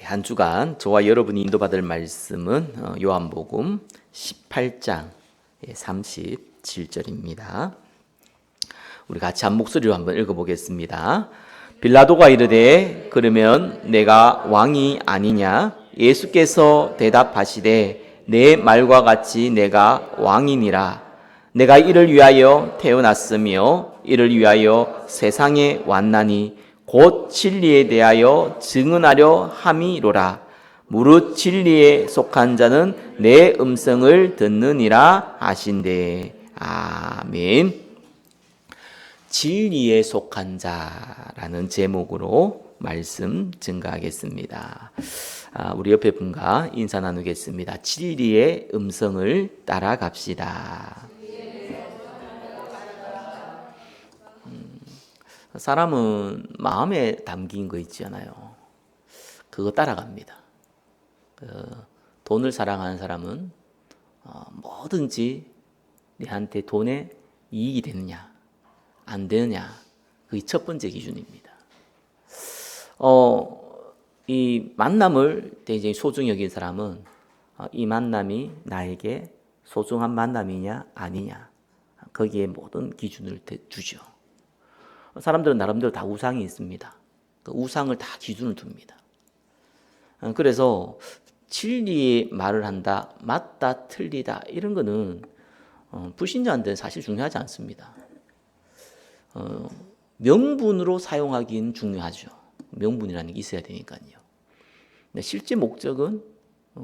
한 주간 저와 여러분이 인도받을 말씀은 요한복음 18장 37절입니다. 우리 같이 한 목소리로 한번 읽어보겠습니다. 빌라도가 이르되 그러면 내가 왕이 아니냐? 예수께서 대답하시되 내 말과 같이 내가 왕이니라. 내가 이를 위하여 태어났으며 이를 위하여 세상에 왔나니 곧 진리에 대하여 증언하려 함이로라. 무릇 진리에 속한 자는 내 음성을 듣느니라 하신대. 아멘. 진리에 속한 자라는 제목으로 말씀 증가하겠습니다. 우리 옆에 분과 인사 나누겠습니다. 진리의 음성을 따라갑시다. 사람은 마음에 담긴 거 있잖아요. 그거 따라갑니다. 돈을 사랑하는 사람은 뭐든지 내한테 돈에 이익이 되느냐 안 되느냐, 그게 첫 번째 기준입니다. 이 만남을 굉장히 소중히 여긴 사람은 이 만남이 나에게 소중한 만남이냐 아니냐, 거기에 모든 기준을 주죠. 사람들은 나름대로 다 우상이 있습니다. 그 우상을 다 기준을 둡니다. 그래서 진리의 말을 한다, 맞다, 틀리다 이런 거는 불신자한테는 사실 중요하지 않습니다. 명분으로 사용하기는 중요하죠. 명분이라는 게 있어야 되니까요. 근데 실제 목적은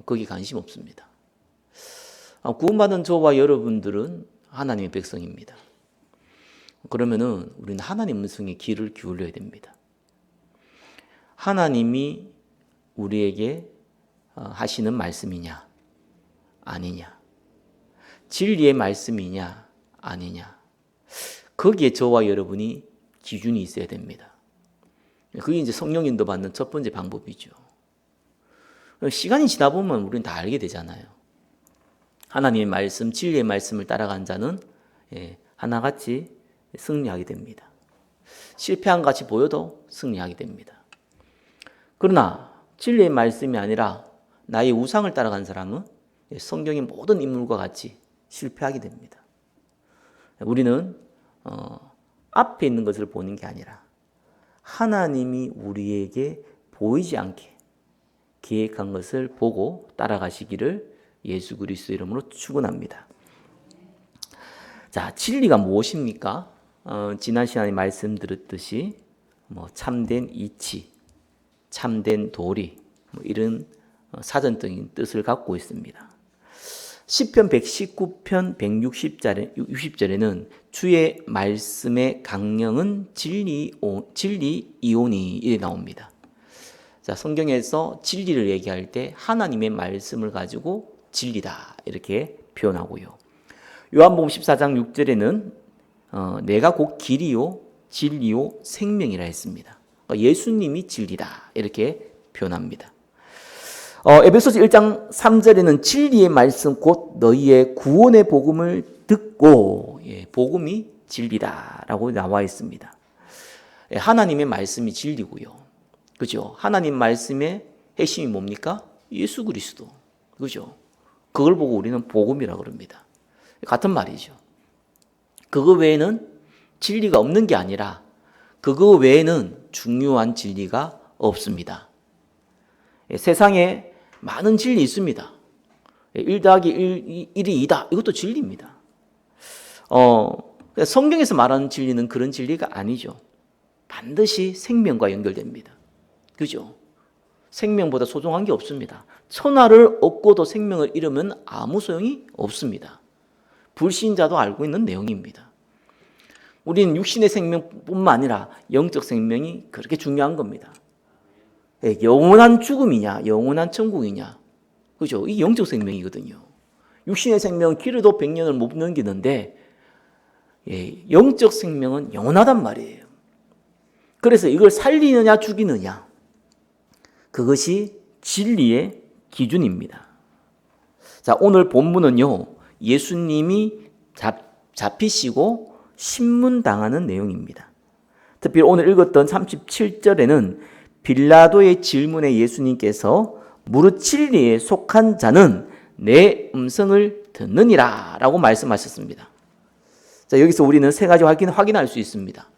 거기 관심 없습니다. 구원받은 저와 여러분들은 하나님의 백성입니다. 그러면은 우리는 하나님 음성에 귀를 기울여야 됩니다. 하나님이 우리에게 하시는 말씀이냐 아니냐, 진리의 말씀이냐 아니냐, 거기에 저와 여러분이 기준이 있어야 됩니다. 그게 이제 성령 인도 받는 첫 번째 방법이죠. 시간이 지나 보면 우리는 다 알게 되잖아요. 하나님의 말씀, 진리의 말씀을 따라간 자는 하나같이 승리하게 됩니다. 실패한 것 같이 보여도 승리하게 됩니다. 그러나 진리의 말씀이 아니라 나의 우상을 따라간 사람은 성경의 모든 인물과 같이 실패하게 됩니다. 우리는 앞에 있는 것을 보는 게 아니라 하나님이 우리에게 보이지 않게 계획한 것을 보고 따라가시기를 예수 그리스도 이름으로 축원합니다. 자, 진리가 무엇입니까? 지난 시간에 말씀드렸듯이 참된 이치, 참된 도리 이런 사전적인 뜻을 갖고 있습니다. 시편 119편 160절에는 주의 말씀의 강령은 진리이오니 이래 나옵니다. 자, 성경에서 진리를 얘기할 때 하나님의 말씀을 가지고 진리다 이렇게 표현하고요. 요한복음 14장 6절에는 내가 곧 길이요 진리요 생명이라 했습니다. 그러니까 예수님이 진리다 이렇게 표현합니다. 에베소서 1장 3절에는 진리의 말씀 곧 너희의 구원의 복음을 듣고, 복음이 진리다라고 나와 있습니다. 하나님의 말씀이 진리고요. 그죠? 하나님 말씀의 핵심이 뭡니까? 예수 그리스도. 그죠? 그걸 보고 우리는 복음이라고 그럽니다. 같은 말이죠. 그거 외에는 진리가 없는 게 아니라 그거 외에는 중요한 진리가 없습니다. 세상에 많은 진리 있습니다. 1 더하기 1이 2다. 이것도 진리입니다. 성경에서 말하는 진리는 그런 진리가 아니죠. 반드시 생명과 연결됩니다. 그죠? 생명보다 소중한 게 없습니다. 천하를 얻고도 생명을 잃으면 아무 소용이 없습니다. 불신자도 알고 있는 내용입니다. 우리는 육신의 생명뿐만 아니라 영적 생명이 그렇게 중요한 겁니다. 영원한 죽음이냐, 영원한 천국이냐, 그죠? 이 영적 생명이거든요. 육신의 생명은 기르도 100년을 못 넘기는데, 영적 생명은 영원하단 말이에요. 그래서 이걸 살리느냐, 죽이느냐, 그것이 진리의 기준입니다. 자, 오늘 본문은요, 예수님이 잡히시고 신문당하는 내용입니다. 특히 오늘 읽었던 37절에는 빌라도의 질문에 예수님께서 무릇 진리에 속한 자는 내 음성을 듣느니라 라고 말씀하셨습니다. 자, 여기서 우리는 세 가지 확인할 수 있습니다.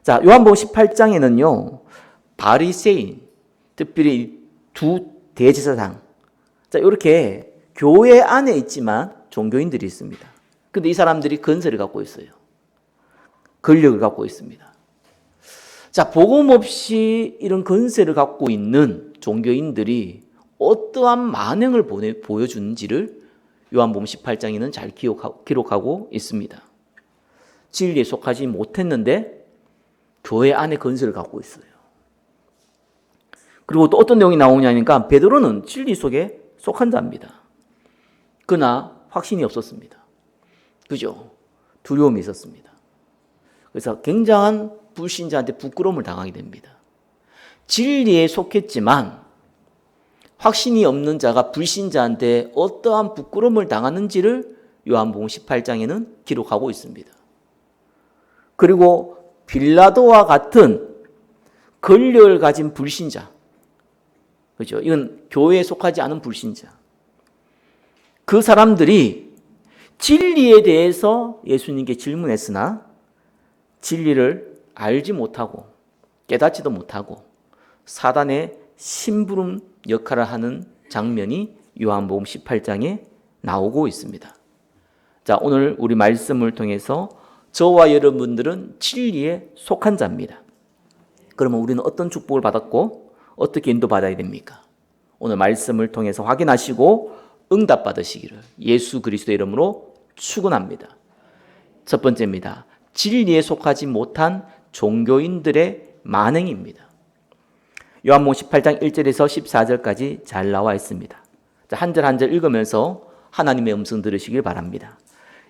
자, 요한복음 18장에는요, 바리새인, 특별히 두 대제사장, 자, 이렇게 교회 안에 있지만 종교인들이 있습니다. 근데 이 사람들이 건세를 갖고 있어요. 권력을 갖고 있습니다. 자, 복음 없이 이런 건세를 갖고 있는 종교인들이 어떠한 만행을 보여주는지를 요한복음 18장에는 잘 기록하고 있습니다. 진리에 속하지 못했는데 교회 안에 건세를 갖고 있어요. 그리고 또 어떤 내용이 나오냐니까 베드로는 진리 속에 속한 자입니다. 그러나 확신이 없었습니다. 그죠? 두려움이 있었습니다. 그래서 굉장한 불신자한테 부끄러움을 당하게 됩니다. 진리에 속했지만 확신이 없는 자가 불신자한테 어떠한 부끄러움을 당하는지를 요한복음 18장에는 기록하고 있습니다. 그리고 빌라도와 같은 권력을 가진 불신자, 그렇죠? 이건 교회에 속하지 않은 불신자. 그 사람들이 진리에 대해서 예수님께 질문했으나 진리를 알지 못하고 깨닫지도 못하고 사단의 심부름 역할을 하는 장면이 요한복음 18장에 나오고 있습니다. 자, 오늘 우리 말씀을 통해서 저와 여러분들은 진리에 속한 자입니다. 그러면 우리는 어떤 축복을 받았고 어떻게 인도받아야 됩니까? 오늘 말씀을 통해서 확인하시고 응답받으시기를 예수 그리스도의 이름으로 축원합니다. 첫 번째입니다. 진리에 속하지 못한 종교인들의 만행입니다. 요한복음 18장 1절에서 14절까지 잘 나와 있습니다. 한 절 한 절 읽으면서 하나님의 음성 들으시길 바랍니다.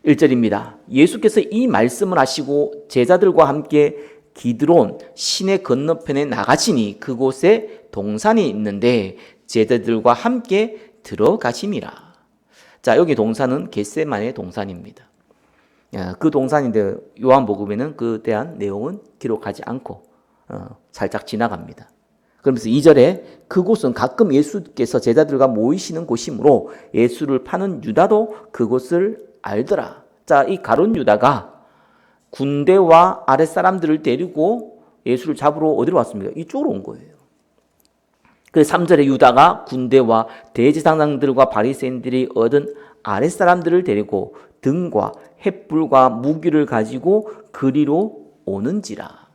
1절입니다. 예수께서 이 말씀을 하시고 제자들과 함께 기드론 시내 건너편에 나가시니 그곳에 동산이 있는데 제자들과 함께 들어가심이라. 자, 여기 동산은 겟세마네 동산입니다. 그 동산인데 요한복음에는 그에 대한 내용은 기록하지 않고 살짝 지나갑니다. 그러면서 2절에 그곳은 가끔 예수께서 제자들과 모이시는 곳이므로 예수를 파는 유다도 그곳을 알더라. 자, 이 가룟 유다가 군대와 아랫사람들을 데리고 예수를 잡으러 어디로 왔습니까? 이쪽으로 온 거예요. 그래서 3절에 유다가 군대와 대제사장들과 바리새인들이 얻은 아랫사람들을 데리고 등과 횃불과 무기를 가지고 그리로 오는지라.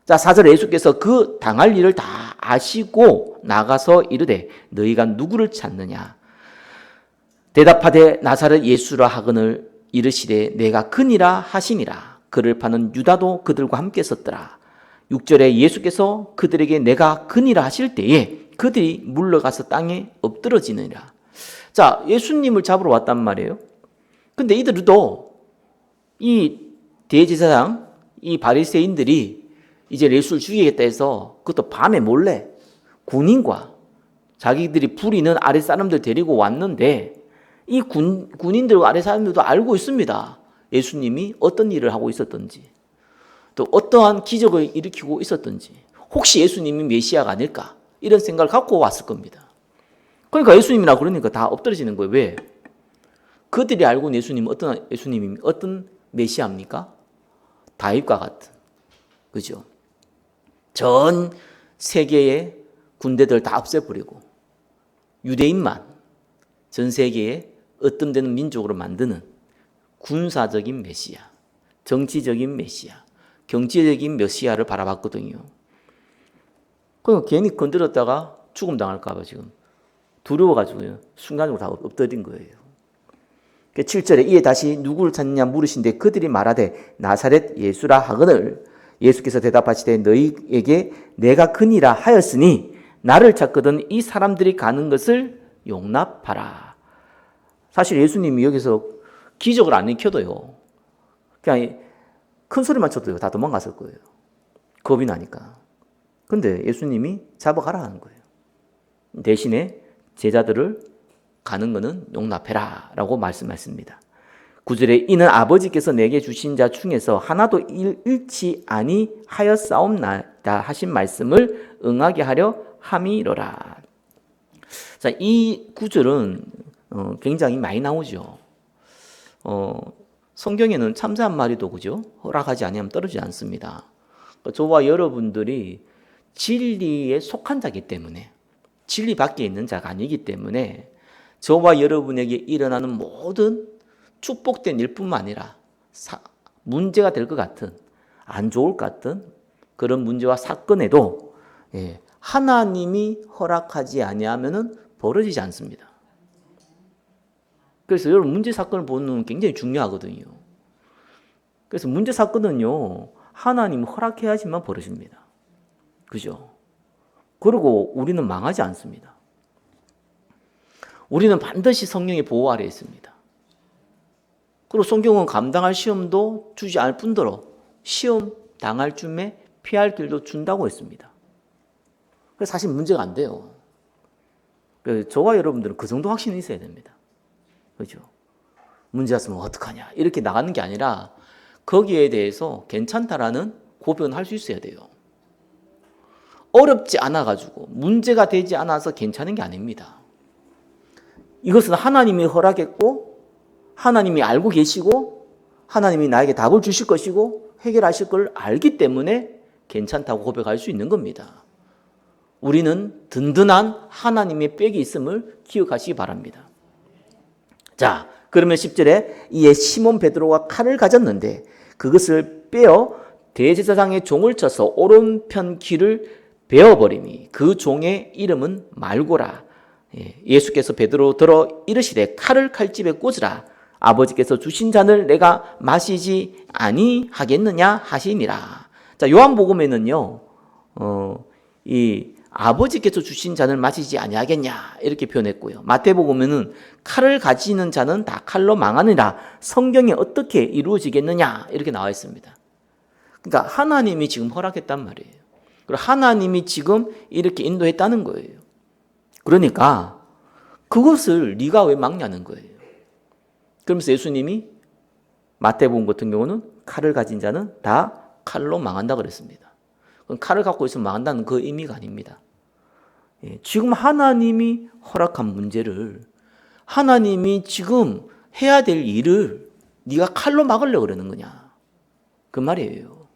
자, 4절에 예수께서 그 당할 일을 다 아시고 나가서 이르되 너희가 누구를 찾느냐? 대답하되 나사렛 예수라 하거늘 이르시되 내가 그니라 하시니라. 그를 파는 유다도 그들과 함께 섰더라. 6절에 예수께서 그들에게 내가 그니라 하실 때에 그들이 물러가서 땅에 엎드러지느니라. 자, 예수님을 잡으러 왔단 말이에요. 근데 이들도 이 대제사장, 이 바리새인들이 이제 예수를 죽이겠다 해서 그것도 밤에 몰래 군인과 자기들이 부리는 아랫사람들 데리고 왔는데 이 군인들과 아랫사람들도 알고 있습니다. 예수님이 어떤 일을 하고 있었던지 또 어떠한 기적을 일으키고 있었던지 혹시 예수님이 메시아가 아닐까 이런 생각을 갖고 왔을 겁니다. 그러니까 예수님이라 그러니까 다 엎드러지는 거예요. 왜? 그들이 알고 있는 예수님은 어떤 예수님입니까? 어떤 메시아입니까? 다윗과 같은, 그죠? 전 세계의 군대들 다 없애버리고 유대인만 전 세계에 어떤 데는 민족으로 만드는 군사적인 메시아, 정치적인 메시아, 경제적인 메시아를 바라봤거든요. 그러니까 괜히 건드렸다가 죽음 당할까 봐 지금 두려워가지고요. 순간적으로 다 엎드린 거예요. 7절에 이에 다시 누구를 찾느냐 물으신데 그들이 말하되 나사렛 예수라 하거늘 예수께서 대답하시되 너희에게 내가 그니라 하였으니 나를 찾거든 이 사람들이 가는 것을 용납하라. 사실 예수님이 여기서 기적을 안 일으켜도요. 그냥 큰 소리만 쳐도요. 다 도망갔을 거예요. 겁이 나니까. 근데 예수님이 잡아가라 하는 거예요. 대신에 제자들을 가는 것은 용납해라 라고 말씀하십니다. 9절에 이는 아버지께서 내게 주신 자 중에서 하나도 잃지 아니하였사옵나이다 하신 말씀을 응하게 하려 함이로라. 자, 이 구절은 굉장히 많이 나오죠. 성경에는 참새 한 마리도 그죠? 허락하지 아니하면 떨어지지 않습니다. 저와 여러분들이 진리에 속한 자이기 때문에, 진리 밖에 있는 자가 아니기 때문에 저와 여러분에게 일어나는 모든 축복된 일뿐만 아니라 문제가 될 것 같은, 안 좋을 것 같은 그런 문제와 사건에도 하나님이 허락하지 아니하면 벌어지지 않습니다. 그래서 여러분 문제 사건을 보는 건 굉장히 중요하거든요. 그래서 문제 사건은요, 하나님 허락해야지만 벌어집니다. 그죠? 그리고 우리는 망하지 않습니다. 우리는 반드시 성령의 보호 아래에 있습니다. 그리고 성경은 감당할 시험도 주지 않을 뿐더러 시험 당할 쯤에 피할 길도 준다고 했습니다. 그래서 사실 문제가 안 돼요. 그래서 저와 여러분들은 그 정도 확신이 있어야 됩니다. 그죠? 문제 왔으면 어떡하냐 이렇게 나가는 게 아니라 거기에 대해서 괜찮다라는 고백은 할 수 있어야 돼요. 어렵지 않아가지고 문제가 되지 않아서 괜찮은 게 아닙니다. 이것은 하나님이 허락했고 하나님이 알고 계시고 하나님이 나에게 답을 주실 것이고 해결하실 걸 알기 때문에 괜찮다고 고백할 수 있는 겁니다. 우리는 든든한 하나님의 백이 있음을 기억하시기 바랍니다. 자, 그러면 10절에 이에 시몬 베드로가 칼을 가졌는데 그것을 빼어 대제사장의 종을 쳐서 오른편 귀를 베어버리니 그 종의 이름은 말고라. 예수께서 베드로 들어 이르시되 칼을 칼집에 꽂으라. 아버지께서 주신 잔을 내가 마시지 아니하겠느냐 하시니라. 자, 요한복음에는요, 이 아버지께서 주신 잔을 마시지 아니하겠냐 이렇게 표현했고요. 마태복음에는 칼을 가지는 자는 다 칼로 망하느니라. 성경에 어떻게 이루어지겠느냐 이렇게 나와 있습니다. 그러니까 하나님이 지금 허락했단 말이에요. 그리고 하나님이 지금 이렇게 인도했다는 거예요. 그러니까 그것을 네가 왜 막냐는 거예요. 그러면서 예수님이 마태복음 같은 경우는 칼을 가진 자는 다 칼로 망한다 그랬습니다. 그럼 칼을 갖고 있으면 망한다는 그 의미가 아닙니다. 지금 하나님이 허락한 문제를 하나님이 지금 해야 될 일을 네가 칼로 막으려고 그러는 거냐 그 말이에요.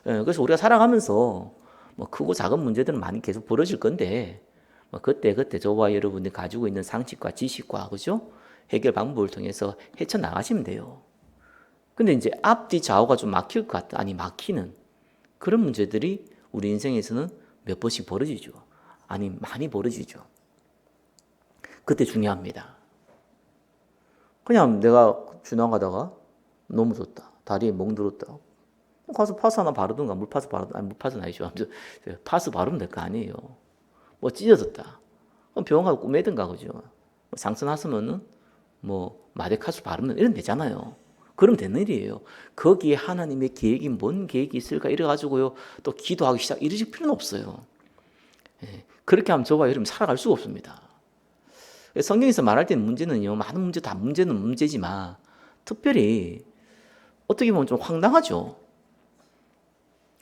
그래서 우리가 살아가면서 뭐 크고 작은 문제들은 많이 계속 벌어질 건데 뭐 그때 저와 여러분이 가지고 있는 상식과 지식과 그죠? 해결 방법을 통해서 헤쳐나가시면 돼요. 근데 이제 앞뒤 좌우가 좀 막힐 것 같다. 아니 막히는 그런 문제들이 우리 인생에서는 몇 번씩 벌어지죠. 아니 많이 벌어지죠. 그때 중요합니다. 그냥 내가 지나가다가 넘어졌다. 다리에 멍들었다. 가서 파스 하나 바르든가 물파스 바르든가. 아니 물파스는 아니죠. 파스 바르면 될 거 아니에요. 뭐 찢어졌다. 그럼 병원 가서 꼬매든가 그죠. 상처 났으면은 뭐 마데카스 바르면 이러면 되잖아요. 그러면 되는 일이에요. 거기에 하나님의 계획이 뭔 계획이 있을까 이래가지고요 또 기도하기 이러실 필요는 없어요. 그렇게 하면 저와 여러분 살아갈 수가 없습니다. 성경에서 말할 때는 문제는요 많은 문제 다 문제는 문제지만 특별히 어떻게 보면 좀 황당하죠.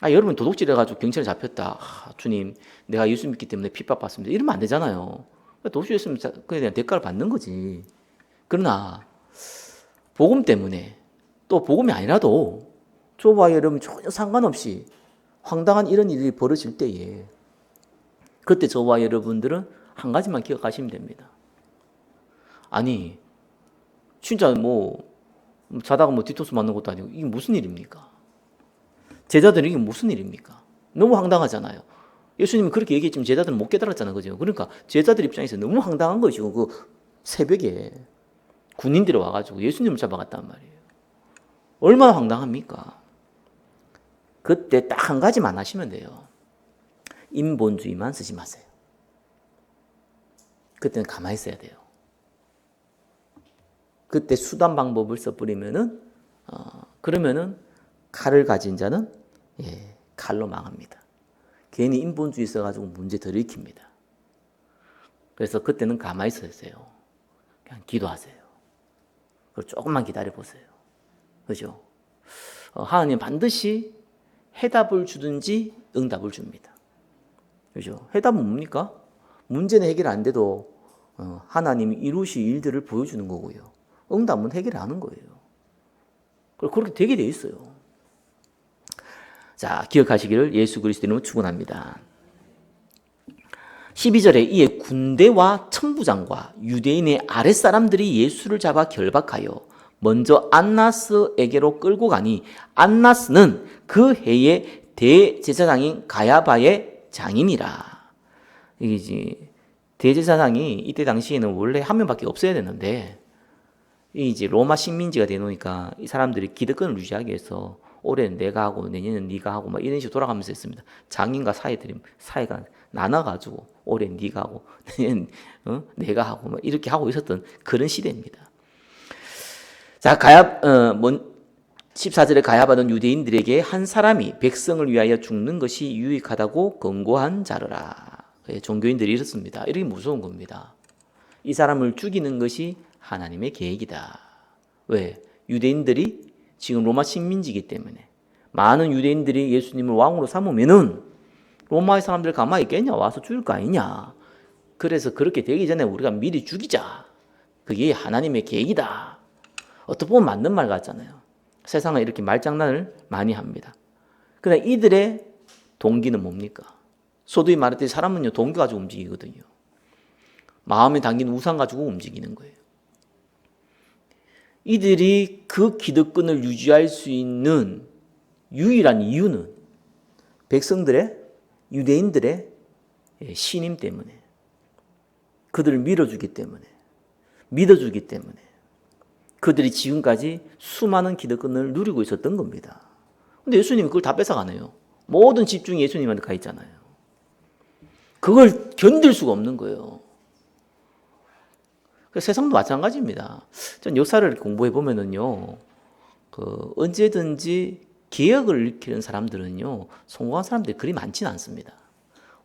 여러분 도둑질해가지고 경찰에 잡혔다. 주님 내가 예수 믿기 때문에 핍박받습니다. 이러면 안 되잖아요. 도둑질했으면 그에 대한 대가를 받는 거지. 그러나 복음 때문에 또 복음이 아니라도 저와 여러분 전혀 상관없이 황당한 이런 일이 벌어질 때에 그때 저와 여러분들은 한 가지만 기억하시면 됩니다. 아니 진짜 뭐 자다가 뭐 뒤통수 맞는 것도 아니고 이게 무슨 일입니까? 제자들이 이게 무슨 일입니까? 너무 황당하잖아요. 예수님이 그렇게 얘기했지만 제자들은 못 깨달았잖아요. 그죠? 그러니까 제자들 입장에서 너무 황당한 것이고 그 새벽에 군인들이 와가지고 예수님을 잡아갔단 말이에요. 얼마나 황당합니까? 그때 딱 한 가지만 하시면 돼요. 인본주의만 쓰지 마세요. 그때는 가만히 있어야 돼요. 그때 수단 방법을 써버리면은 그러면은 칼을 가진 자는 칼로 망합니다. 괜히 인본주의 써가지고 문제 더 일으킵니다. 그래서 그때는 가만히 있으세요. 그냥 기도하세요. 그리고 조금만 기다려 보세요. 그죠? 하나님 반드시 해답을 주든지 응답을 줍니다. 그죠? 해답은 뭡니까? 문제는 해결 안 돼도 하나님이 이루실 일들을 보여주는 거고요. 응답은 해결하는 거예요. 그렇게 되게 돼 있어요. 자, 기억하시기를 예수 그리스도 이름으로 축원합니다. 12절에 이에 군대와 천부장과 유대인의 아랫사람들이 예수를 잡아 결박하여 먼저 안나스에게로 끌고 가니 안나스는 그 해의 대제사장인 가야바의 장인이라. 이게 이제 대제사장이 이때 당시에는 원래 한 명밖에 없어야 되는데 이제 로마 식민지가 되놓으니까 이 사람들이 기득권을 유지하기 위해서 올해는 내가 하고 내년에는 네가 하고 막 이런 식으로 돌아가면서 했습니다. 장인과 사이가 나눠가지고 올해는 네가 하고 내년에는 내가 하고 막 이렇게 하고 있었던 그런 시대입니다. 자, 14절에 가야바는 유대인들에게 한 사람이 백성을 위하여 죽는 것이 유익하다고 권고한 자르라. 종교인들이 이렇습니다. 이렇게 무서운 겁니다. 이 사람을 죽이는 것이 하나님의 계획이다. 왜? 유대인들이 지금 로마 식민지이기 때문에 많은 유대인들이 예수님을 왕으로 삼으면은 로마의 사람들 가만히 있겠냐? 와서 죽일 거 아니냐? 그래서 그렇게 되기 전에 우리가 미리 죽이자. 그게 하나님의 계획이다. 어떻게 보면 맞는 말 같잖아요. 세상은 이렇게 말장난을 많이 합니다. 그러나 이들의 동기는 뭡니까? 소두에 말했듯이 사람은요, 동기 가지고 움직이거든요. 마음에 담긴 우상 가지고 움직이는 거예요. 이들이 그 기득권을 유지할 수 있는 유일한 이유는 백성들의, 유대인들의 신임 때문에, 그들을 믿어주기 때문에, 그들이 지금까지 수많은 기득권을 누리고 있었던 겁니다. 근데 예수님이 그걸 다 뺏어가네요. 모든 집중이 예수님한테 가 있잖아요. 그걸 견딜 수가 없는 거예요. 세상도 마찬가지입니다. 전 역사를 공부해 보면은요, 언제든지 개혁을 일으키는 사람들은요, 성공한 사람들이 그리 많지는 않습니다.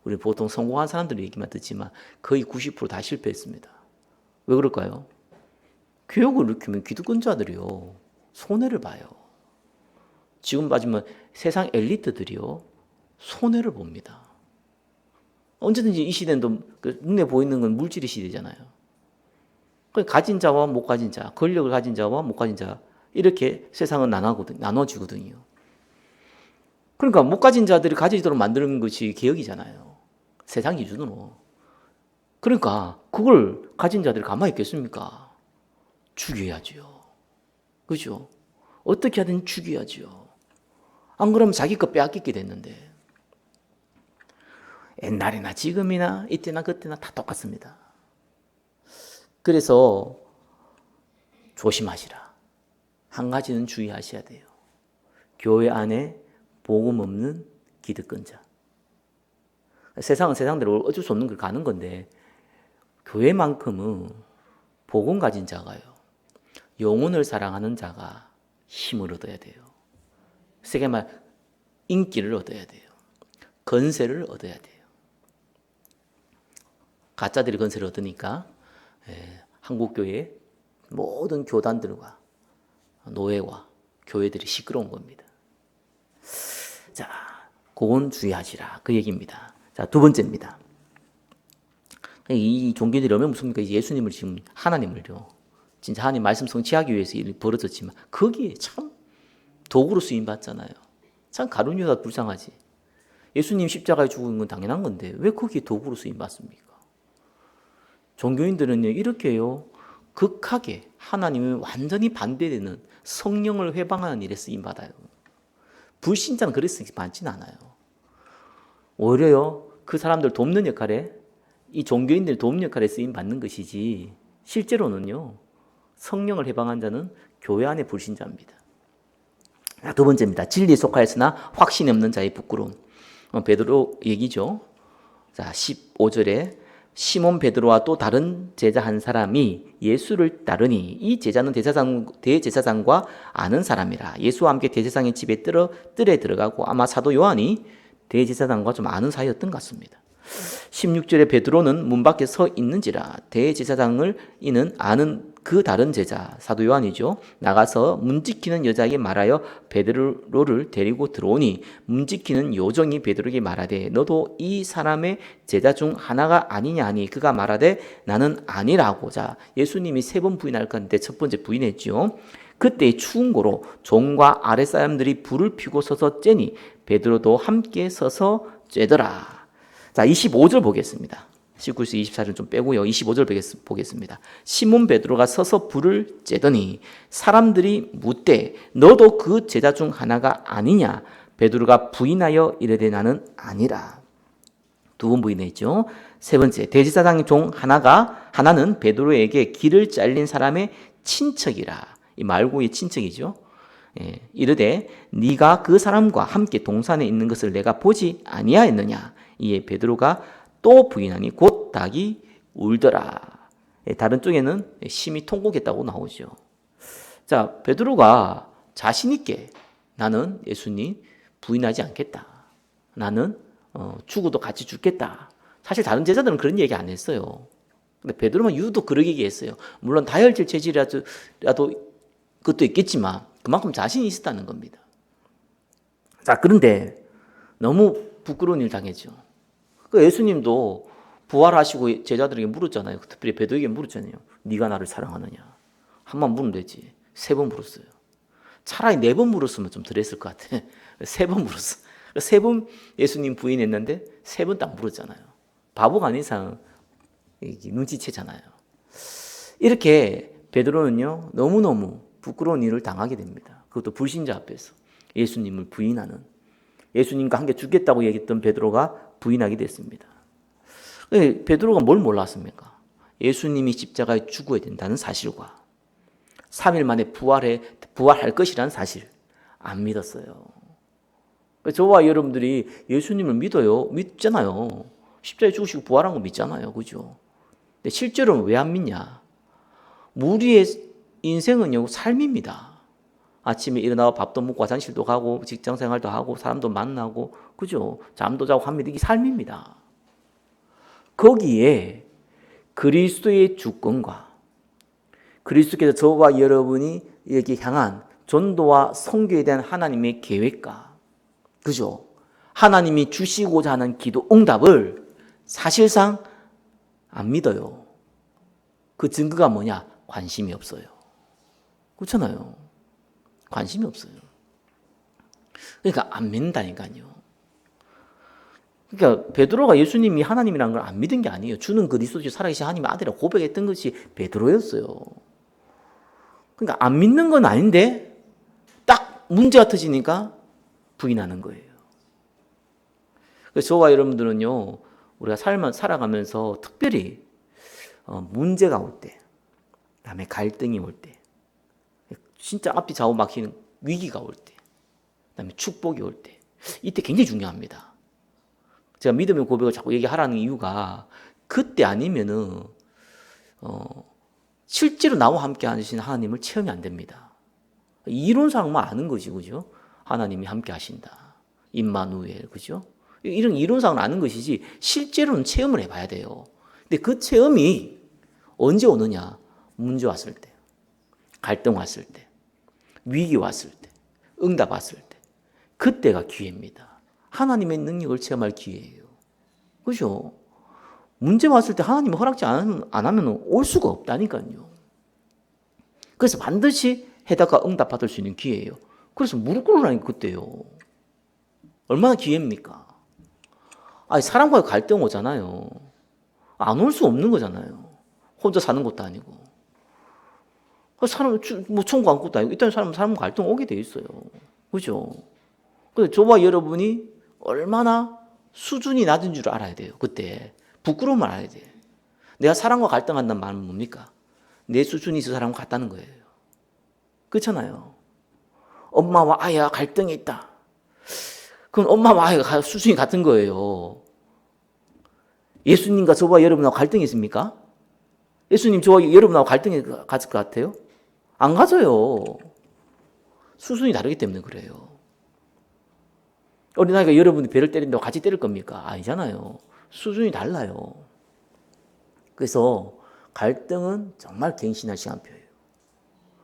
우리 보통 성공한 사람들 얘기만 듣지만 거의 90% 실패했습니다. 왜 그럴까요? 개혁을 일으키면 기득권자들이요, 손해를 봐요. 지금 봐주면 세상 엘리트들이요, 손해를 봅니다. 언제든지 이 시대는 눈에 보이는 건 물질의 시대잖아요. 가진 자와 못 가진 자, 권력을 가진 자와 못 가진 자, 이렇게 세상은 나눠지거든요. 그러니까 못 가진 자들이 가지도록 만드는 것이 개혁이잖아요. 세상 기준으로. 그러니까 그걸 가진 자들이 가만히 있겠습니까? 죽여야죠. 그죠? 어떻게 하든 죽여야죠. 안 그러면 자기 거 빼앗기게 됐는데. 옛날이나 지금이나 이때나 그때나 다 똑같습니다. 그래서 조심하시라. 한 가지는 주의하셔야 돼요. 교회 안에 복음 없는 기득권자. 세상은 세상대로 어쩔 수 없는 걸 가는 건데 교회만큼은 복음 가진 자가요, 영혼을 사랑하는 자가 힘을 얻어야 돼요. 세게 말 인기를 얻어야 돼요. 건세를 얻어야 돼요. 가짜들이 건세를 얻으니까 한국교회 모든 교단들과 노예와 교회들이 시끄러운 겁니다. 자, 그건 주의하시라. 그 얘기입니다. 자, 두 번째입니다. 이 종교들이 얼마나 무섭습니까? 예수님을 지금 하나님을요, 진짜 하나님 말씀 성취하기 위해서 일이 벌어졌지만 거기에 참 도구로 쓰임 받잖아요. 참 가룟유다 불쌍하지. 예수님 십자가에 죽은 건 당연한 건데 왜 거기에 도구로 쓰임 받습니까? 종교인들은요, 이렇게요, 극하게 하나님이 완전히 반대되는 성령을 회방하는 일에 쓰임 받아요. 불신자는 그래서 많지는 않아요. 오히려요, 그 사람들 돕는 역할에, 이 종교인들 돕는 역할에 쓰임 받는 것이지 실제로는요, 성령을 해방한 자는 교회 안의 불신자입니다. 두 번째입니다. 진리에 속하였으나 확신이 없는 자의 부끄러움. 베드로 얘기죠. 자, 15절에 시몬 베드로와 또 다른 제자 한 사람이 예수를 따르니 이 제자는 대제사장과 아는 사람이라. 예수와 함께 대제사장의 집에 뜰에 들어가고 아마 사도 요한이 대제사장과 좀 아는 사이였던 것 같습니다. 16절에 베드로는 문 밖에 서 있는지라 대제사장을 이는 아는 그 다른 제자 사도 요한이죠. 나가서 문 지키는 여자에게 말하여 베드로를 데리고 들어오니 문 지키는 요정이 베드로에게 말하되 너도 이 사람의 제자 중 하나가 아니냐 하니 그가 말하되 나는 아니라고. 자, 예수님이 3번 부인할 건데 첫 번째 부인했죠. 그때 추운 고로 종과 아랫사람들이 불을 피고 서서 쬐니 베드로도 함께 서서 쬐더라. 자, 25절 보겠습니다. 19절 24절 좀 빼고요. 25절 보겠습니다. 시몬 베드로가 서서 불을 쬐더니 사람들이 묻되 너도 그 제자 중 하나가 아니냐? 베드로가 부인하여 이르되 나는 아니라. 2번 부인했죠. 세 번째, 대제사장 중 하나는 베드로에게 길을 잘린 사람의 친척이라. 이 말고의 친척이죠. 이르되 네가 그 사람과 함께 동산에 있는 것을 내가 보지 아니하였느냐? 이에 베드로가 또 부인하니 곧 닭이 울더라. 다른 쪽에는 심히 통곡했다고 나오죠. 자, 베드로가 자신 있게 나는 예수님 부인하지 않겠다. 나는 죽어도 같이 죽겠다. 사실 다른 제자들은 그런 얘기 안 했어요. 근데 베드로만 유독 그러게 얘기했어요. 물론 다혈질 체질이라도 그것도 있겠지만 그만큼 자신이 있었다는 겁니다. 자, 그런데 너무 부끄러운 일 당했죠. 그 예수님도 부활하시고 제자들에게 물었잖아요. 특별히 베드로에게 물었잖아요. 네가 나를 사랑하느냐? 한 번 물으면 되지. 3번 물었어요. 차라리 4번 물었으면 좀 덜했을 것 같아. 3번 물었어. 3번 예수님 부인했는데 3번 딱 물었잖아요. 바보가 아닌 이상 눈치채잖아요. 이렇게 베드로는요, 너무너무 부끄러운 일을 당하게 됩니다. 그것도 불신자 앞에서 예수님을 부인하는, 예수님과 함께 죽겠다고 얘기했던 베드로가 부인하게 됐습니다. 베드로가 뭘 몰랐습니까? 예수님이 십자가에 죽어야 된다는 사실과 3일 만에 부활할 것이라는 사실 안 믿었어요. 저와 여러분들이 예수님을 믿잖아요. 십자가에 죽으시고 부활한 거 믿잖아요. 그죠? 근데 실제로는 왜 안 믿냐? 우리의 인생은요, 삶입니다. 아침에 일어나서 밥도 먹고 화장실도 가고 직장 생활도 하고 사람도 만나고, 그죠? 잠도 자고 합니다. 이게 삶입니다. 거기에 그리스도의 주권과 그리스도께서 저와 여러분이 여기 향한 전도와 선교에 대한 하나님의 계획과, 그죠? 하나님이 주시고자 하는 기도 응답을 사실상 안 믿어요. 그 증거가 뭐냐? 관심이 없어요. 그렇잖아요. 관심이 없어요. 그러니까 안 믿는다니까요. 그러니까 베드로가 예수님이 하나님이라는 걸 안 믿은 게 아니에요. 주는 그리스도시 살아계신 하나님의 아들이라고 고백했던 것이 베드로였어요. 그러니까 안 믿는 건 아닌데 딱 문제가 터지니까 부인하는 거예요. 그래서 저와 여러분들은요, 우리가 살아가면서 특별히 문제가 올 때, 그다음에 갈등이 올 때, 진짜 앞뒤 좌우 막히는 위기가 올 때, 그다음에 축복이 올 때, 이때 굉장히 중요합니다. 제가 믿음의 고백을 자꾸 얘기하라는 이유가 그때 아니면은 실제로 나와 함께 하시는 하나님을 체험이 안 됩니다. 이론상만 아는 거지, 그죠? 하나님이 함께 하신다. 임마누엘, 그죠? 이런 이론상은 아는 것이지 실제로는 체험을 해봐야 돼요. 근데 그 체험이 언제 오느냐? 문제 왔을 때, 갈등 왔을 때, 위기 왔을 때, 응답 왔을 때, 그때가 기회입니다. 하나님의 능력을 체험할 기회예요. 그죠? 문제 왔을 때 하나님이 허락지 안 하면 올 수가 없다니까요. 그래서 반드시 해답과 응답 받을 수 있는 기회예요. 그래서 무릎 꿇으라니까 그때요. 얼마나 기회입니까? 아니, 사람과의 갈등 오잖아요. 안 올 수 없는 거잖아요. 혼자 사는 것도 아니고. 사람, 뭐, 천국 안 것도 아니고, 일단 사람 갈등 오게 돼 있어요. 그죠? 근데 저와 여러분이 얼마나 수준이 낮은 줄 알아야 돼요. 그때. 부끄러움을 알아야 돼요. 내가 사람과 갈등한다는 말은 뭡니까? 내 수준이 있어 사람과 같다는 거예요. 그렇잖아요. 엄마와 아이가 갈등이 있다. 그럼 엄마와 아이가 수준이 같은 거예요. 예수님과 저와 여러분하고 갈등이 있습니까? 예수님 저와 여러분하고 갈등이 갔을 것 같아요? 안 가져요. 수준이 다르기 때문에 그래요. 어린아이가 여러분이 배를 때린다고 같이 때릴 겁니까? 아니잖아요. 수준이 달라요. 그래서 갈등은 정말 갱신할 시간표예요.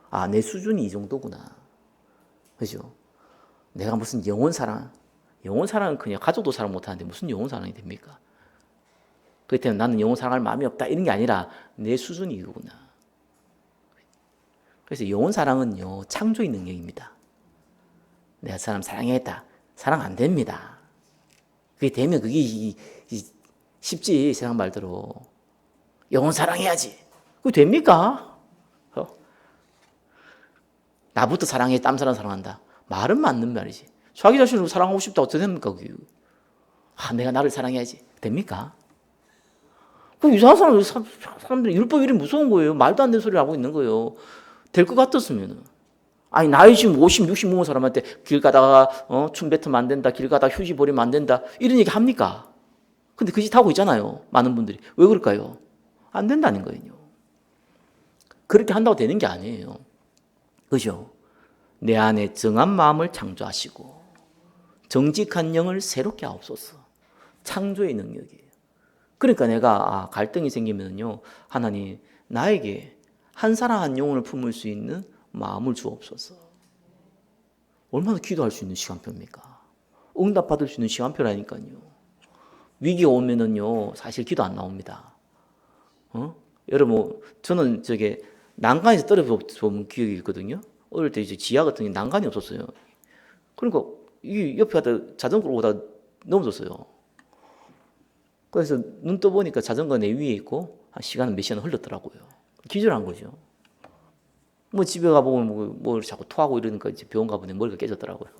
아, 내 수준이 이 정도구나. 그죠? 내가 무슨 영혼 사랑은 그냥 가족도 사랑 못하는데 무슨 영혼 사랑이 됩니까? 그렇기 때문에 나는 영혼 사랑할 마음이 없다 이런 게 아니라 내 수준이 이거구나. 그래서 영혼 사랑은요, 창조의 능력입니다. 내가 사람 사랑했다. 사랑 안 됩니다. 그게 되면 그게 쉽지, 세상 말대로. 영혼 사랑해야지. 그거 됩니까? 나부터 사랑해, 딴 사람 사랑한다. 말은 맞는 말이지. 자기 자신을 사랑하고 싶다 어떻게 됩니까? 그게. 아, 내가 나를 사랑해야지. 됩니까? 그 이상한 사람들이 율법 이름 무서운 거예요. 말도 안 되는 소리를 하고 있는 거예요. 될 것 같았으면. 아니, 나이 지금 50, 60 먹은 사람한테 길 가다가 춤 뱉으면 안 된다. 길 가다가 휴지 버리면 안 된다. 이런 얘기 합니까? 근데 그 짓 하고 있잖아요. 많은 분들이. 왜 그럴까요? 안 된다는 거예요. 그렇게 한다고 되는 게 아니에요. 그죠? 내 안에 정한 마음을 창조하시고 정직한 영을 새롭게 하옵소서. 창조의 능력이에요. 그러니까 내가 갈등이 생기면요, 하나님 나에게 한 사람 한 영혼을 품을 수 있는 마음을 주옵소서. 얼마나 기도할 수 있는 시간표입니까? 응답받을 수 있는 시간표라니까요. 위기가 오면은요, 사실 기도 안 나옵니다. 여러분, 저는 난간에서 떨어져 본 기억이 있거든요. 어릴 때 이제 지하 같은 게 난간이 없었어요. 그러니까 이 옆에 가다 자전거로 오다 넘어졌어요. 그래서 눈 떠보니까 자전거 내 위에 있고 한 시간은 몇 시간 흘렀더라고요. 기절한 거죠. 뭐 집에 가보면 뭐 자꾸 토하고 이러니까 이제 병원 가보니 머리가 깨졌더라고요.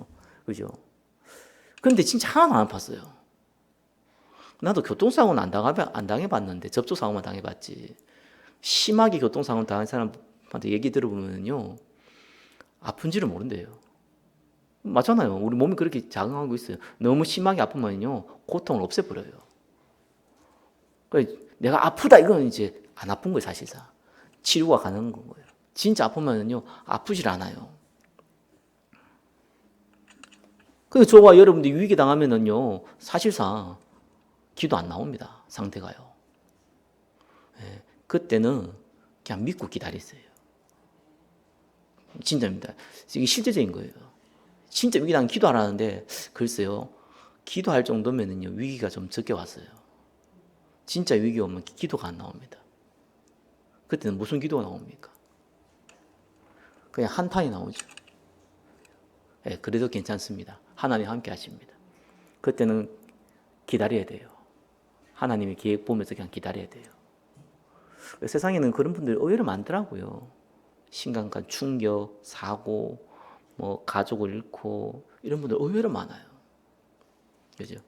그죠? 그런데 진짜 하나도 안 아팠어요. 나도 교통사고는 안 당해봤는데 접촉사고만 당해봤지. 심하게 교통사고를 당한 사람한테 얘기 들어보면요, 아픈지를 모른대요. 맞잖아요. 우리 몸이 그렇게 작용하고 있어요. 너무 심하게 아프면요, 고통을 없애버려요. 그러니까 내가 아프다 이건 이제 안 아픈 거예요, 사실상. 치료가 가능한 거예요. 진짜 아프면요, 아프질 않아요. 그래서 저와 여러분들이 위기 당하면은요, 사실상 기도 안 나옵니다. 상태가요. 네, 그때는 그냥 믿고 기다리세요. 진짜입니다. 이게 실제적인 거예요. 진짜 위기 당하면 기도하라는데, 글쎄요, 기도할 정도면은요, 위기가 좀 적게 왔어요. 진짜 위기 오면 기도가 안 나옵니다. 그때는 무슨 기도가 나옵니까? 그냥 한탄이 나오죠. 네, 그래도 괜찮습니다. 하나님 함께 하십니다. 그때는 기다려야 돼요. 하나님의 계획 보면서 그냥 기다려야 돼요. 세상에는 그런 분들이 의외로 많더라고요. 심각한 충격, 사고, 뭐 가족을 잃고 이런 분들 의외로 많아요. 그죠?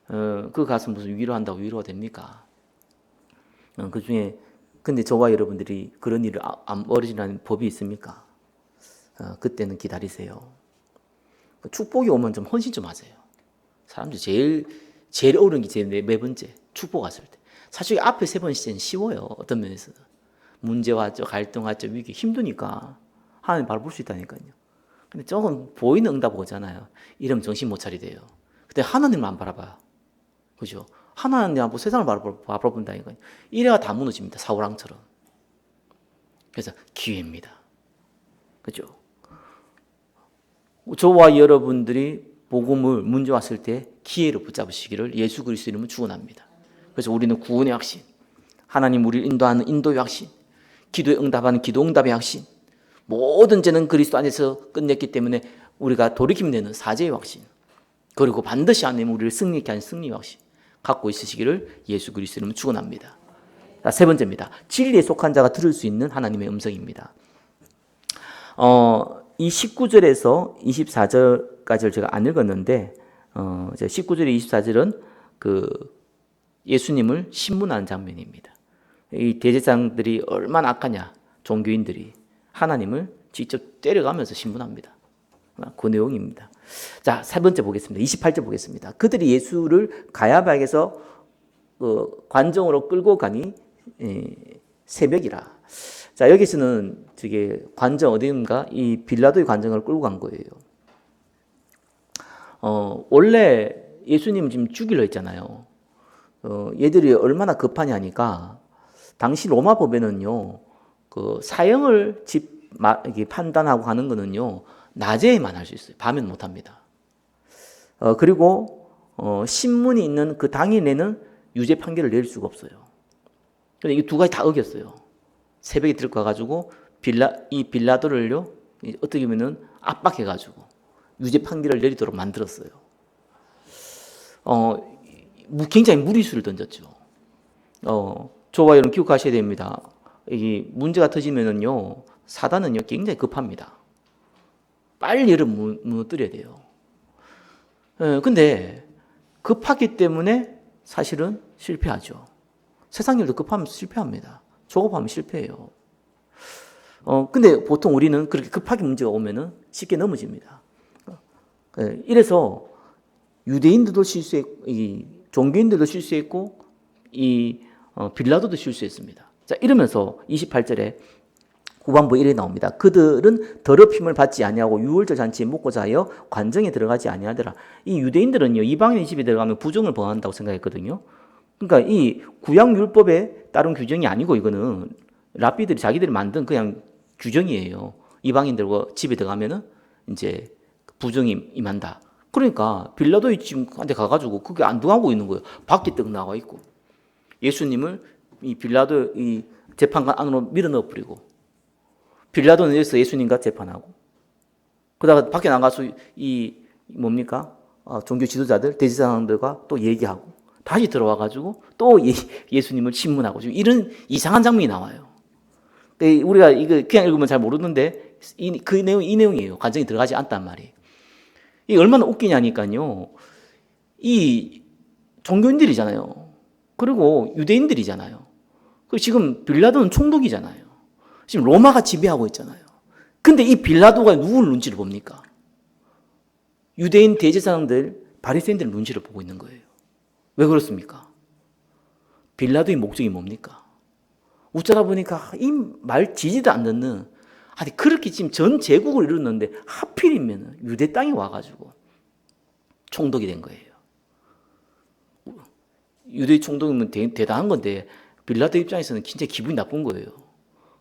그 가서 무슨 위로한다고 위로가 됩니까? 그 중에 근데 저와 여러분들이 그런 일을 안 벌어지는 법이 있습니까? 그때는 기다리세요. 축복이 오면 좀 헌신 좀 하세요. 사람들이 제일 어려운 게 네 번째 축복 왔을 때. 사실 앞에 세 번째는 쉬워요. 어떤 면에서 문제 왔죠, 갈등 왔죠, 위기 힘드니까 하나님 바로 볼 수 있다니까요. 근데 조금 보이는 응답 오잖아요. 이러면 정신 못 차리대요. 근데 하나님만 안 바라봐요. 그죠? 하나님 안 보고 세상을 바라본다니까요. 이래가 다 무너집니다. 사울왕처럼. 그래서 기회입니다. 그죠? 저와 여러분들이 복음을 문제 왔을 때 기회로 붙잡으시기를 예수 그리스도 이름으로 축원합니다. 그래서 우리는 구원의 확신, 하나님 우리를 인도하는 인도의 확신, 기도에 응답하는 기도 응답의 확신, 모든 죄는 그리스도 안에서 끝냈기 때문에 우리가 돌이키면 되는 사죄의 확신, 그리고 반드시 하나님 우리를 승리케 하는 승리의 확신 갖고 있으시기를 예수 그리스도 이름으로 축원합니다. 자, 세 번째입니다. 진리에 속한 자가 들을 수 있는 하나님의 음성입니다. 이 19절에서 24절까지를 제가 안 읽었는데 19절에 24절은 그 예수님을 신문하는 장면입니다. 이 대제사장들이 얼마나 악하냐, 종교인들이 하나님을 직접 때려가면서 신문합니다. 그 내용입니다. 자, 세 번째 보겠습니다. 28절 보겠습니다. 그들이 예수를 가야바에게서 관정으로 끌고 가니 새벽이라. 자, 여기서는 관정 어디인가 이 빌라도의 관정을 끌고 간 거예요. 원래 예수님 지금 죽이려 했잖아요. 얘들이 얼마나 급하냐니까 당시 로마 법에는요, 그 사형을 이렇게 판단하고 하는 거는요, 낮에만 할 수 있어요. 밤에는 못 합니다. 그리고 신문이 있는 그 당일에는 유죄 판결을 내릴 수가 없어요. 근데 이 두 가지 다 어겼어요. 새벽에 들어가 가지고 이 빌라도를요, 어떻게 보면은 압박해 가지고 유죄 판결을 내리도록 만들었어요. 굉장히 무리수를 던졌죠. 저와 여러분 기억하셔야 됩니다. 이 문제가 터지면은요, 사단은요 굉장히 급합니다. 빨리 얘를 무너뜨려야 돼요. 근데 급하기 때문에 사실은 실패하죠. 세상 일도 급하면 실패합니다. 조급하면 실패해요. 근데 보통 우리는 그렇게 급하게 문제가 오면은 쉽게 넘어집니다. 이래서 유대인들도 실수했고, 종교인들도 실수했고, 빌라도도 실수했습니다. 자, 이러면서 28절에 후반부 이래 나옵니다. 그들은 더럽힘을 받지 아니하고 유월절 잔치에 묵고자 하여 관정에 들어가지 아니하더라. 이 유대인들은요, 이방인 집에 들어가면 부정을 범한다고 생각했거든요. 그러니까 이 구약 율법에 따른 규정이 아니고 이거는 랍비들이 자기들이 만든 그냥 규정이에요. 이방인들과 집에 들어가면은 이제 부정이 임한다. 그러니까 빌라도의 집한테 가가지고 그게 안 등하고 있는 거예요. 밖에 떡 나와 있고 예수님을 이 빌라도 이 재판관 안으로 밀어 넣어 버리고 빌라도는 여기서 예수님과 재판하고 그러다가 밖에 나가서 이 뭡니까 종교 지도자들 대제사장들과 또 얘기하고 다시 들어와가지고 또 예수님을 신문하고 지금 이런 이상한 장면이 나와요. 우리가 이거 그냥 읽으면 잘 모르는데 이 내용이에요. 관정에 들어가지 않단 말이에요. 이게 얼마나 웃기냐니까요. 이 종교인들이잖아요. 그리고 유대인들이잖아요. 그리고 지금 빌라도는 총독이잖아요. 지금 로마가 지배하고 있잖아요. 근데 이 빌라도가 누구를 눈치를 봅니까? 유대인 대제사장들, 바리새인들 눈치를 보고 있는 거예요. 왜 그렇습니까? 빌라도의 목적이 뭡니까? 웃자라 보니까 이 말 지지도 안 듣는 아니 그렇게 지금 전 제국을 이뤘는데 하필이면 유대 땅에 와가지고 총독이 된 거예요. 유대 총독이면 대단한 건데 빌라도 입장에서는 진짜 기분이 나쁜 거예요.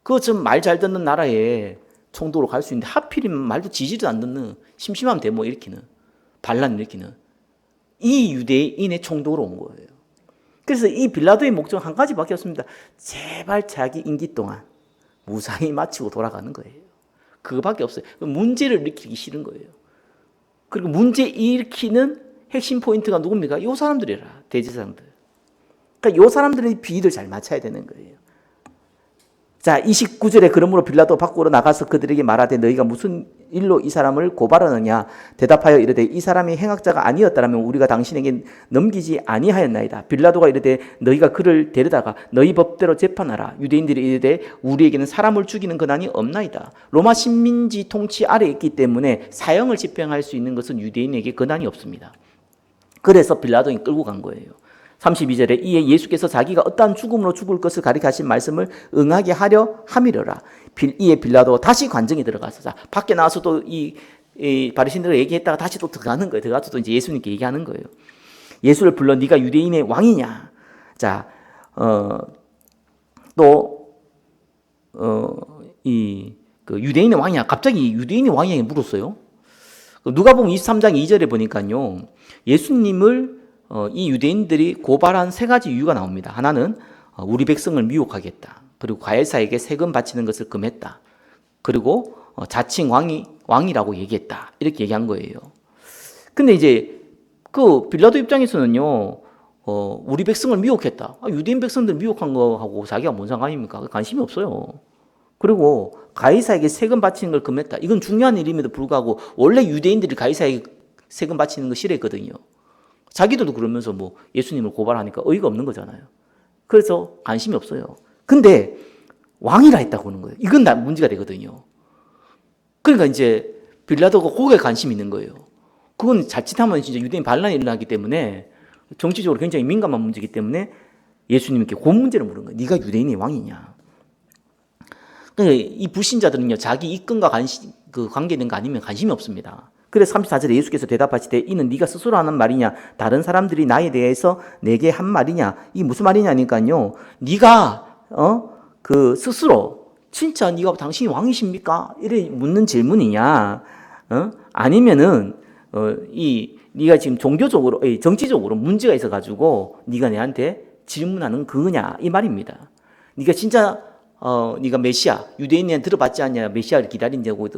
그거 좀 말 잘 듣는 나라에 총독으로 갈 수 있는데 하필이면 말도 지지도 안 듣는 심심한 데모 일으키는 반란 일으키는 이 유대인의 총독으로 온 거예요. 그래서 이 빌라도의 목적은 한 가지밖에 없습니다. 제발 자기 임기 동안 무사히 마치고 돌아가는 거예요. 그거밖에 없어요. 문제를 일으키기 싫은 거예요. 그리고 문제 일으키는 핵심 포인트가 누굽니까? 이 사람들이라 대제사장들. 그러니까 이 사람들의 비위를 잘 맞춰야 되는 거예요. 자, 29절에 그러므로 빌라도 밖으로 나가서 그들에게 말하되 너희가 무슨 일로 이 사람을 고발하느냐 대답하여 이르되 이 사람이 행악자가 아니었다라면 우리가 당신에게 넘기지 아니하였나이다. 빌라도가 이르되 너희가 그를 데려다가 너희 법대로 재판하라. 유대인들이 이르되 우리에게는 사람을 죽이는 권한이 없나이다. 로마 식민지 통치 아래에 있기 때문에 사형을 집행할 수 있는 것은 유대인에게 권한이 없습니다. 그래서 빌라도는 끌고 간 거예요. 32절에 이에 예수께서 자기가 어떠한 죽음으로 죽을 것을 가리키신 말씀을 응하게 하려 함이러라. 이에 빌라도 다시 관정에 들어가서 자 밖에 나와서 또 이 바리새인들과 얘기했다가 다시 또 들어가는 거예요. 들어가서 또 이제 예수님께 얘기하는 거예요. 예수를 불러 네가 유대인의 왕이냐? 자, 그 유대인의 왕이냐? 갑자기 유대인의 왕이냐 물었어요. 누가복음 23장 2절에 보니까요, 예수님을 이 유대인들이 고발한 세 가지 이유가 나옵니다. 하나는 우리 백성을 미혹하겠다. 그리고 가이사에게 세금 바치는 것을 금했다. 그리고 자칭 왕이라고 얘기했다. 이렇게 얘기한 거예요. 근데 이제 그 빌라도 입장에서는요, 우리 백성을 미혹했다. 유대인 백성들 미혹한 거하고 자기가 뭔 상관입니까? 관심이 없어요. 그리고 가이사에게 세금 바치는 걸 금했다. 이건 중요한 일임에도 불구하고 원래 유대인들이 가이사에게 세금 바치는 거 싫어했거든요. 자기들도 그러면서 뭐 예수님을 고발하니까 어이가 없는 거잖아요. 그래서 관심이 없어요. 근데 왕이라 했다고 하는 거예요. 이건 문제가 되거든요. 그러니까 이제 빌라도가 거기에 관심이 있는 거예요. 그건 자칫하면 진짜 유대인 반란이 일어나기 때문에 정치적으로 굉장히 민감한 문제이기 때문에 예수님께 그 문제를 물은 거예요. 네가 유대인의 왕이냐. 그러니까 이 불신자들은요, 자기 이권과 관계된 거 아니면 관심이 없습니다. 그래서 34절에 예수께서 대답하시되 이는 네가 스스로 하는 말이냐 다른 사람들이 나에 대해서 내게 한 말이냐. 이 무슨 말이냐니까요. 네가 그 스스로 진짜 네가 당신이 왕이십니까? 이래 묻는 질문이냐. 아니면은 네가 지금 종교적으로 정치적으로 문제가 있어 가지고 네가 내한테 질문하는 그거냐 이 말입니다. 네가 진짜 네가 메시아 유대인이 들어봤지 않냐 메시아를 기다린다고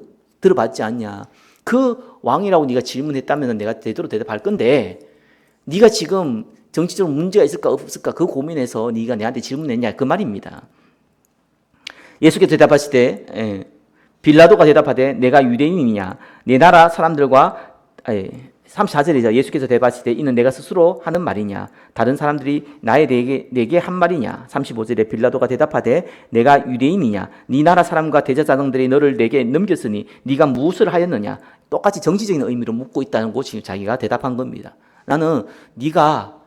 들어봤지 않냐 그 왕이라고 네가 질문했다면 내가 제대로 대답할 건데 네가 지금 정치적으로 문제가 있을까 없을까 그 고민해서 네가 내한테 질문했냐 그 말입니다. 예수께서 대답하시되 빌라도가 대답하되 내가 유대인이냐 내 나라 사람들과 34절이죠. 예수께서 대답하시되 이는 내가 스스로 하는 말이냐 다른 사람들이 내게 한 말이냐. 35절에 빌라도가 대답하되 내가 유대인이냐 네 나라 사람과 대제사장들이 너를 내게 넘겼으니 네가 무엇을 하였느냐. 똑같이 정치적인 의미로 묻고 있다는 거 지금 자기가 대답한 겁니다. 나는 네가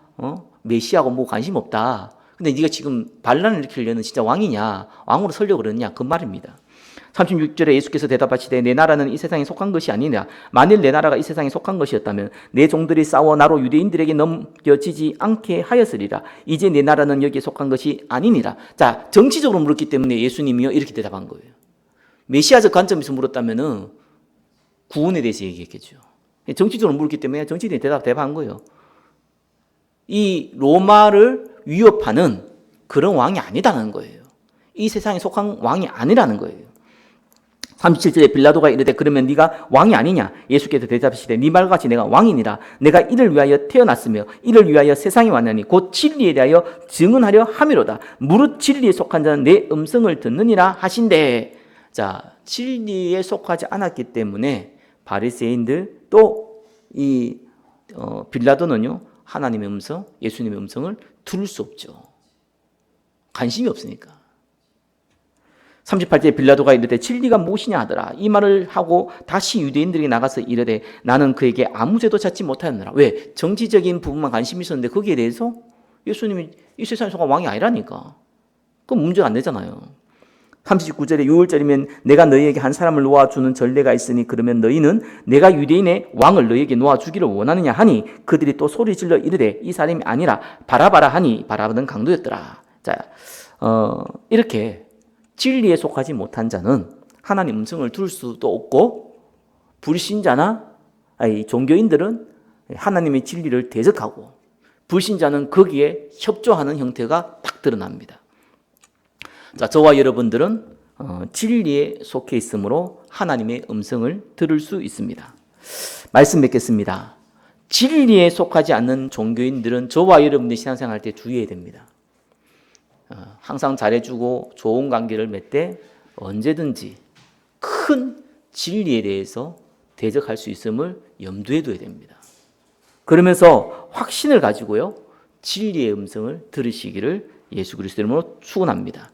메시아고 뭐 관심 없다. 근데 네가 지금 반란을 일으키려는 진짜 왕이냐 왕으로 서려고 그러느냐 그 말입니다. 36절에 예수께서 대답하시되 내 나라는 이 세상에 속한 것이 아니냐 만일 내 나라가 이 세상에 속한 것이었다면 내 종들이 싸워 나로 유대인들에게 넘겨지지 않게 하였으리라. 이제 내 나라는 여기에 속한 것이 아니니라. 자, 정치적으로 물었기 때문에 예수님이요 이렇게 대답한 거예요. 메시아적 관점에서 물었다면은 구원에 대해서 얘기했겠죠. 정치적으로 물었기 때문에 정치적인 대답한 거예요. 이 로마를 위협하는 그런 왕이 아니다는 거예요. 이 세상에 속한 왕이 아니라는 거예요. 37절에 빌라도가 이르되 그러면 네가 왕이 아니냐. 예수께서 대답하시되 네 말과 같이 내가 왕이니라. 내가 이를 위하여 태어났으며 이를 위하여 세상에 왔나니 곧 진리에 대하여 증언하려 함이로다. 무릇 진리에 속한 자는 내 음성을 듣느니라 하신대. 자, 진리에 속하지 않았기 때문에 바리새인들 또 이 빌라도는요 하나님의 음성, 예수님의 음성을 들을 수 없죠. 관심이 없으니까. 38절에 빌라도가 이르되 진리가 무엇이냐 하더라. 이 말을 하고 다시 유대인들에게 나가서 이르되 나는 그에게 아무 죄도 찾지 못하였느라. 왜? 정치적인 부분만 관심이 있었는데 거기에 대해서 예수님이 이 세상에 속한 왕이 아니라니까. 그럼 문제가 안 되잖아요. 39절에 6월절이면 내가 너희에게 한 사람을 놓아주는 전례가 있으니 그러면 너희는 내가 유대인의 왕을 너희에게 놓아주기를 원하느냐 하니 그들이 또 소리질러 이르되 이 사람이 아니라 바라바라 하니 바라바는 강도였더라. 자, 이렇게 진리에 속하지 못한 자는 하나님 음성을 들을 수도 없고 불신자나 종교인들은 하나님의 진리를 대적하고 불신자는 거기에 협조하는 형태가 딱 드러납니다. 자, 저와 여러분들은 진리에 속해 있으므로 하나님의 음성을 들을 수 있습니다. 말씀 맺겠습니다. 진리에 속하지 않는 종교인들은 저와 여러분의 신앙생활 때 주의해야 됩니다. 항상 잘해주고 좋은 관계를 맺되 언제든지 큰 진리에 대해서 대적할 수 있음을 염두에 둬야 됩니다. 그러면서 확신을 가지고요 진리의 음성을 들으시기를 예수 그리스도 이름으로 축원합니다.